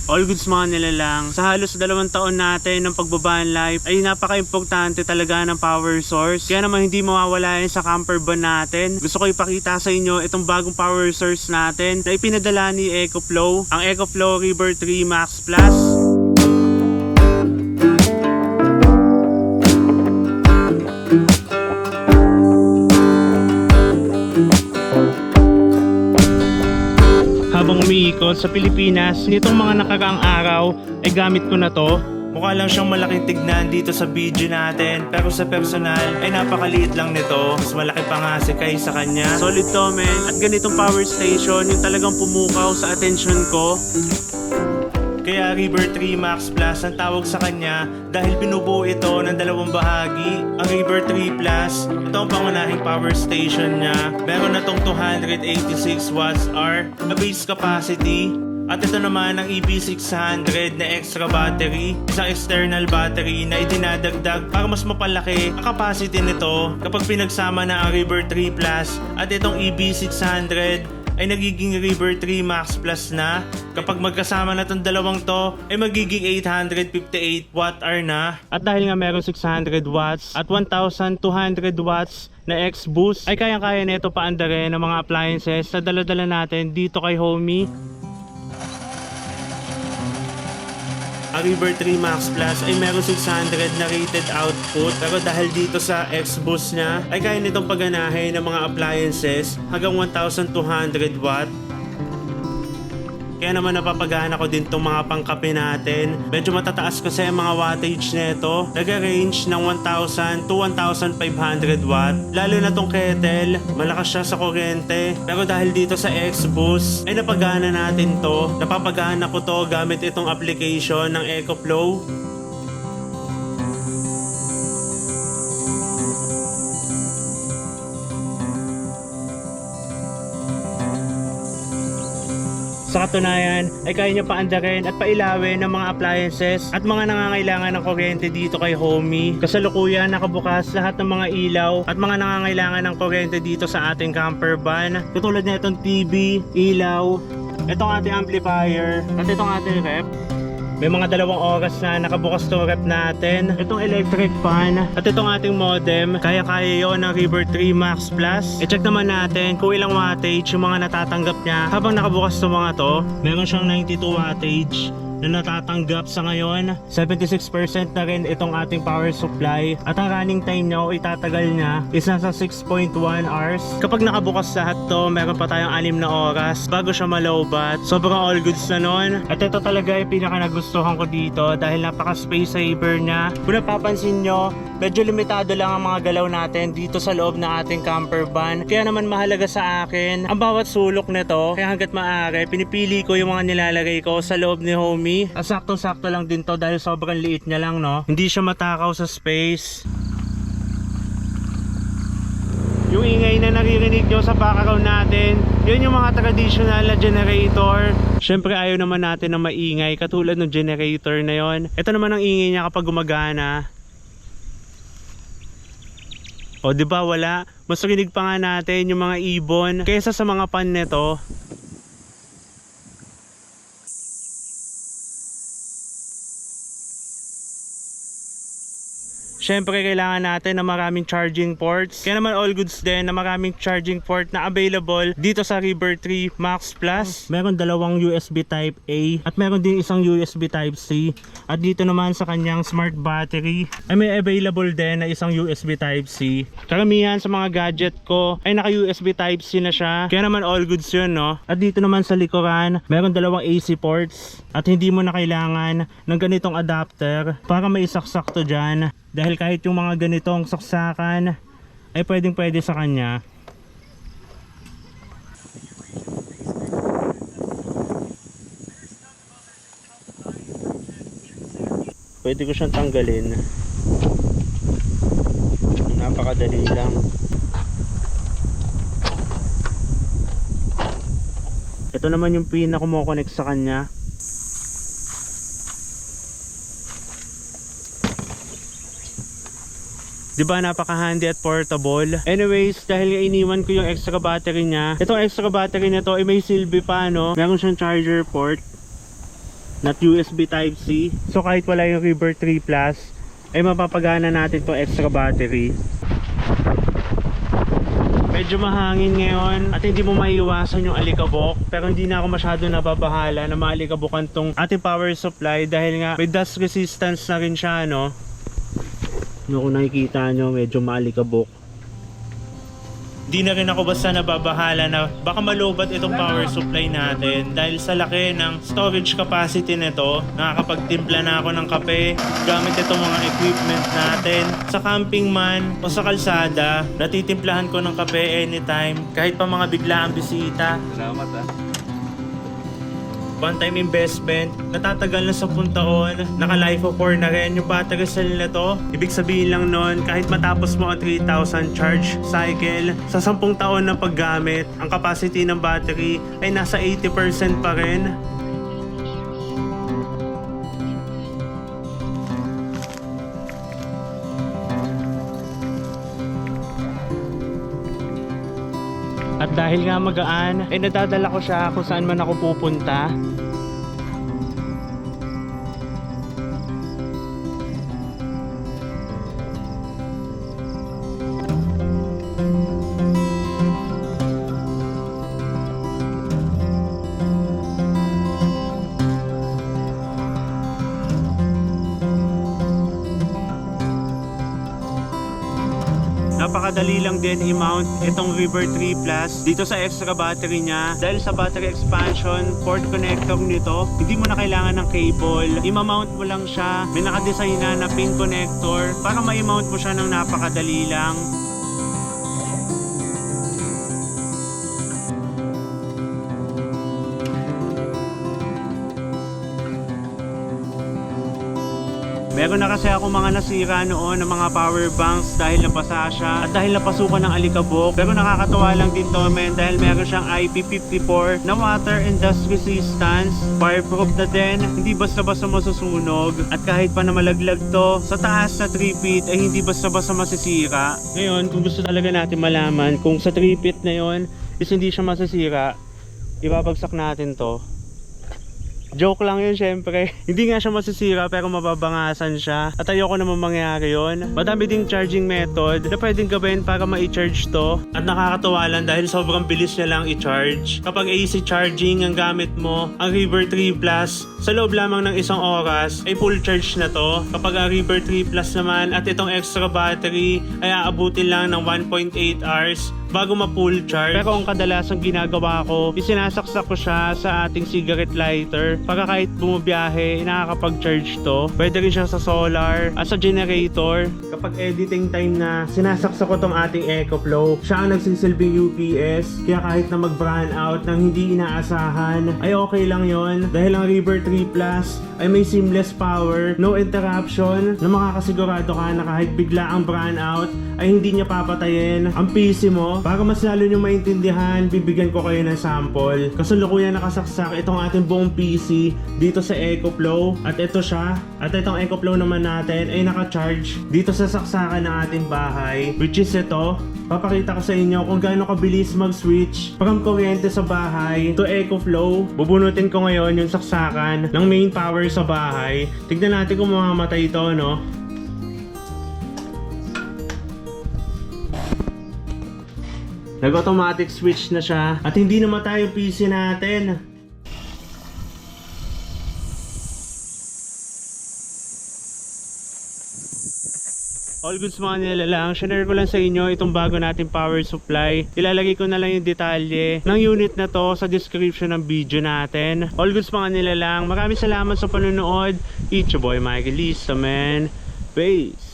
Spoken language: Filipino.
All goods mga nilalang. Sa halos 2 taon natin ng pagbaban life ay napaka-importante talaga ng power source. Kaya naman hindi mawawala yan sa camper van natin. Gusto ko ipakita sa inyo itong bagong power source natin na ipinadala ni EcoFlow, ang EcoFlow River 3 Max Plus. Habang umiikot sa Pilipinas, nitong mga nakaraang araw ay gamit ko na to. Mukha lang siyang malaking tignan dito sa video natin, pero sa personal ay napakaliit lang nito. Mas malaki pa nga si Kai sa kanya. Solid to men. At ganitong power station yung talagang pumukaw sa attention ko. Kaya River 3 Max Plus ang tawag sa kanya dahil binubuo ito ng 2 bahagi. Ang River 3 Plus, ito ang pangunahing power station niya. Meron na tong 286 watts-hour na base capacity. At ito naman ang EB600 na extra battery, isang external battery na idinadagdag para mas mapalaki ang capacity nito kapag pinagsama na ang River 3 Plus at itong EB600 ay nagiging River 3 Max Plus na. Kapag magkasama na itong dalawang to ay magiging 858 watt-hour na. At dahil nga meron 600 watts at 1200 watts na X-Boost ay kayang-kaya nito paandarin ng mga appliances na dala-dala natin dito kay Homey. Ang River 3 Max Plus ay meron 600 na rated output, pero dahil dito sa X-Boost niya ay kaya nitong paganahin ng mga appliances hanggang 1200 watt. Kaya naman napapagana ko din itong mga pangkape natin. Medyo matataas kasi ang mga wattage nito. Nag-range ng 1000 to 1500 watt. Lalo na tong kettle, malakas siya sa kuryente. Pero dahil dito sa X-Boost ay napagana natin to. Napapagana ko to gamit itong application ng EcoFlow. Sa katunayan ay kaya niya paandarin at pailawin ng mga appliances at mga nangangailangan ng kuryente dito kay Homey. Kasalukuyan nakabukas lahat ng mga ilaw at mga nangangailangan ng kuryente dito sa ating camper van. Katulad na itong TV, ilaw, itong ating amplifier at itong ating ref. May mga 2 oras na nakabukas itong rep natin. Itong electric fan at itong ating modem. Kaya-kaya yon ng River 3 Max Plus. I-check naman natin kung ilang wattage yung mga natatanggap niya habang nakabukas itong mga to. Meron siyang 92 wattage na natatanggap sa ngayon. 76% na rin itong ating power supply at ang running time niya o itatagal niya is nasa 6.1 hours. Kapag nakabukas lahat to, meron pa tayong 6 na oras bago siya malowbat. Sobrang all goods na nun. At ito talaga yung pinaka nagustuhan ko dito dahil napaka space saver niya. Kung napapansin nyo, medyo limitado lang ang mga galaw natin dito sa loob ng ating camper van. Kaya naman mahalaga sa akin ang bawat sulok nito. Kaya hanggat maaari, pinipili ko yung mga nilalagay ko sa loob ni Homey. Saktong-sakto lang din to dahil sobrang liit niya lang, no? Hindi siya matakaw sa space. Yung ingay na naririnig nyo sa background natin, yun yung mga traditional na generator. Syempre ayaw naman natin na maingay katulad ng generator na yon. Ito naman ang ingay niya kapag gumagana. O diba wala? Mas rinig pa nga natin yung mga ibon kaysa sa mga pan nito. Syempre kailangan natin na maraming charging ports. Kaya naman all goods din na maraming charging port na available dito sa River 3 Max Plus. Meron 2 USB Type A at meron din isang USB Type C. At dito naman sa kanyang smart battery ay may available din na isang USB Type C. Karamihan sa mga gadget ko ay naka USB Type C na siya. Kaya naman all goods yun, no? At dito naman sa likuran meron 2 AC ports at hindi mo na kailangan ng ganitong adapter para maisaksak to dyan. Dahil kahit yung mga ganitong saksakan ay pwedeng pwede sa kanya. Pwede ko siyang tanggalin. Napakadali lang. Ito naman yung pin na kumo-connect sa kanya. Diba napaka-handy at portable. Anyways, dahil iniwan ko yung extra battery niya. Itong extra battery nito ay may silbi pa, no? Meron siyang charger port. not USB Type-C. So kahit wala yung River 3 Plus, ay mapapagana natin to extra battery. Medyo mahangin ngayon at hindi mo maiiwasan yung alikabok, pero hindi na ako masyado nababahala na maalikabukan tong ating power supply dahil nga may dust resistance na rin siya, no? Kung nakikita nyo, medyo maalikabok. Di na rin ako basta nababahala na baka malobat itong power supply natin dahil sa laki ng storage capacity nito. Nakakapagtimpla na ako ng kape gamit itong mga equipment natin. Sa camping man o sa kalsada, natitimplahan ko ng kape anytime kahit pa mga biglaang bisita. Salamat One-time investment, natatagal na 10 taon, naka life of 4 na rin yung battery cell na to. Ibig sabihin lang nun, kahit matapos mo ang 3,000 charge cycle, sa 10 taon ng paggamit, ang capacity ng battery ay nasa 80% pa rin. At dahil nga magaan, ay nadadala ko siya kung saan man ako pupunta. Napakadali lang din i-mount itong River 3 Plus dito sa extra battery niya. Dahil sa battery expansion port connector nito, hindi mo na kailangan ng cable. I-mount mo lang siya. May nakadesign na pin connector para ma-mount mo siya ng napakadali lang. Meron na kasi ako mga nasira noon ng mga power banks dahil napasa siya at dahil napasukan ng alikabok. Pero nakakatawa lang din to, men, dahil meron siyang IP54 na water and dust resistance. Fireproof na din, hindi basta-basta masusunog. At kahit pa na malaglag to sa taas na 3 feet ay hindi basta-basta masisira. Ngayon, kung gusto talaga natin malaman kung sa 3 feet na yon is hindi siya masisira, ibabagsak natin to. Joke lang yun, syempre. Hindi nga siya masisira pero mababangasan siya. At ayoko naman mangyari yun. Madami ding charging method na pwedeng gawin para ma-charge to. At nakakatawa lang dahil sobrang bilis niya lang i-charge. Kapag AC charging ang gamit mo, ang River 3 Plus, sa loob lamang ng 1 oras ay full charge na to. Kapag ang River 3 Plus naman at itong extra battery ay aabutin lang ng 1.8 hours bago ma-full charge. Pero ang kadalasang ginagawa ko, isinasaksak ko siya sa ating cigarette lighter para kahit bumabiyahe, nakakapag-charge to. Pwede rin siya sa solar at sa generator. Kapag editing time na, sinasaksak ko tong ating EcoFlow. Siya ang nagsisilbing UPS, kaya kahit na mag-brown out ng hindi inaasahan, ay okay lang yon dahil ang River 3 Plus ay may seamless power, no interruption, na makakasigurado ka na kahit bigla ang brown out, ay hindi niya papatayin ang PC mo. Para mas lalo nyo maintindihan, bibigyan ko kayo ng sample. Kasalukuyan nakasaksak itong ating buong PC dito sa EcoFlow. At ito siya. At itong EcoFlow naman natin ay naka-charge dito sa saksakan ng ating bahay, which is ito. Papakita ko sa inyo kung gaano kabilis mag-switch from kuryente sa bahay to EcoFlow. Bubunutin ko ngayon yung saksakan ng main power sa bahay. Tignan natin kung mamamatay ito, no? Nag-automatic switch na siya at hindi namatay yung PC natin. All goods mga nilalang, share ko lang sa inyo itong bago nating power supply. Ilalagay ko na lang yung detalye ng unit na to sa description ng video natin. All goods mga nilalang, maraming salamat sa panonood. It's your boy Michael Lisa, man. Peace!